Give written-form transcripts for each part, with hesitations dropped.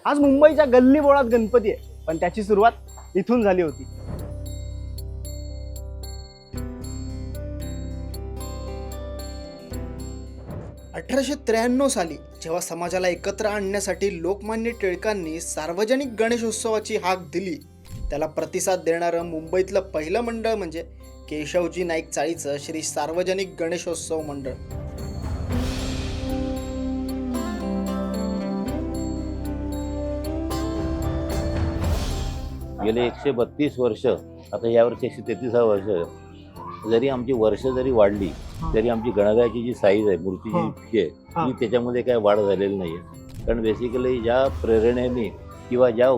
आज मुंबईच्या गल्लीबोळात गणपती आहे, पण त्याची सुरुवात इथून झाली होती. साली जेव्हा समाजाला एकत्र आणण्यासाठी लोकमान्य टिळकांनी सार्वजनिक गणेशोत्सवाची हाक दिली, त्याला प्रतिसाद देणारं मुंबईतलं पहिलं मंडळ म्हणजे केशवजी नाईक चाळीचं श्री सार्वजनिक गणेशोत्सव मंडळ. गेले 132 वर्ष, आता यावर्षी 133 वर्ष, जरी आमची वर्ष जरी वाढली तरी आमची गणरायाची जी साईज आहे, मूर्तीची जी आहे, ती त्याच्यामध्ये काय वाढ झालेली नाही आहे. कारण बेसिकली ज्या प्रेरणेने किंवा ज्या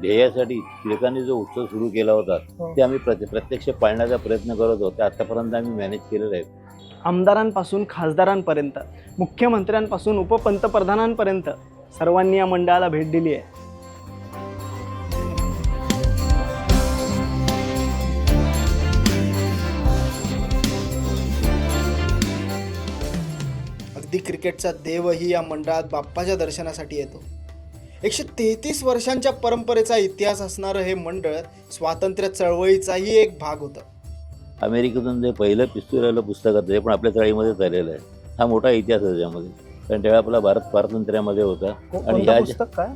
ध्येयासाठी टिळकांनी जो उत्सव सुरू केला होता ते आम्ही प्रत्यक्ष पाळण्याचा प्रयत्न करत होतो. आतापर्यंत आम्ही मॅनेज केलेलं आहे. आमदारांपासून खासदारांपर्यंत, मुख्यमंत्र्यांपासून उपपंतप्रधानांपर्यंत सर्वांनी या मंडळाला भेट दिली आहे. अगदी क्रिकेटचा देवही या मंडळात बाप्पाच्या दर्शनासाठी येतो. 133 वर्षांच्या परंपरेचा इतिहास असणारं हे मंडळ स्वातंत्र्य चळवळीचाही एक भाग होतं. अमेरिकेतून जे पहिलं पिस्तूल आलं पुस्तकात ते पण आपल्या चाळीमध्ये झालेलं आहे. हा मोठा इतिहास आहे त्यामध्ये. कारण तेव्हा आपला भारत स्वातंत्र्यामध्ये होता. आणि ह्या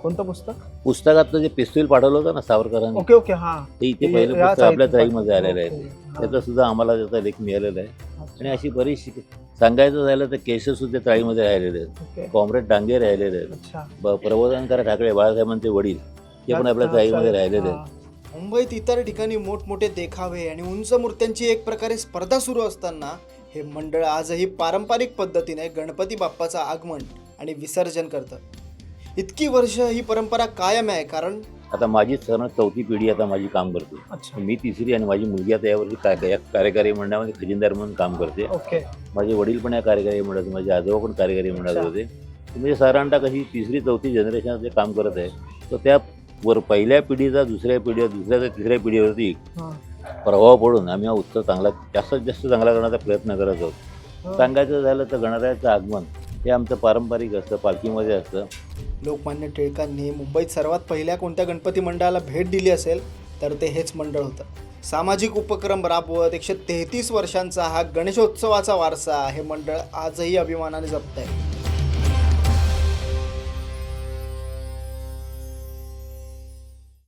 कोणतं पुस्तक? पुस्तकातलं जे पिस्तूल पाठवलं होतं ना सावरकरांनी, ओके ओके, हा, ते इथे पहिलं पुस्तक आपल्या चाळीमध्ये आलेलं आहे. त्याचा सुद्धा आम्हाला त्याचा लेख मिळालेला आहे. आणि अशी बरीचशी सांगायचं झालं तर केशव सुद्धा चाळीमध्ये राहिलेले आहेत. कॉम्रेड डांगे राहिलेले आहेत. प्रबोधनकार ठाकरे बाळासाहेबांचे वडील ते पण आपल्या चाळीमध्ये राहिलेले आहेत. मुंबईत इतर ठिकाणी मोठमोठे देखावे आणि उंच मूर्त्यांची एक प्रकारे स्पर्धा सुरू असताना हे मंडळ आजही पारंपरिक पद्धतीने गणपती बाप्पाचं आगमन आणि विसर्जन करतं. इतकी वर्ष ही परंपरा कायम आहे कारण आता माझी सण 4थी पिढी आता माझी काम करते. मी 3री आणि माझी मुलगी आता यावर्षी कार्यकारी मंडळामध्ये खजिनदार म्हणून काम करते. माझे वडील पण या कार्यकारी मंडळात, माझे आजोबा पण कार्यकारी मंडळात होते. म्हणजे साधारणतः कशी 3री-4थी जनरेशन जे काम करत आहे, तर त्या पहिल्या पिढीचा दुसऱ्या दुसऱ्या तिसऱ्या पिढीवरती प्रभाव पडून आम्ही हा उत्सव जास्तीत जास्त चांगला करण्याचा प्रयत्न करत आहोत. सांगायचं झालं तर गणरायाचं आगमन हे आमचं पारंपरिक असतं, पालखीमध्ये असतं. लोकमान्य टिळकांनी मुंबईत सर्वात पहिल्या कोणत्या गणपती मंडळाला भेट दिली असेल तर ते हेच मंडळ होतं. सामाजिक उपक्रम राबवत 133 वर्षांचा हा गणेशोत्सवाचा वारसा हे मंडळ आजही अभिमानाने जपत आहे.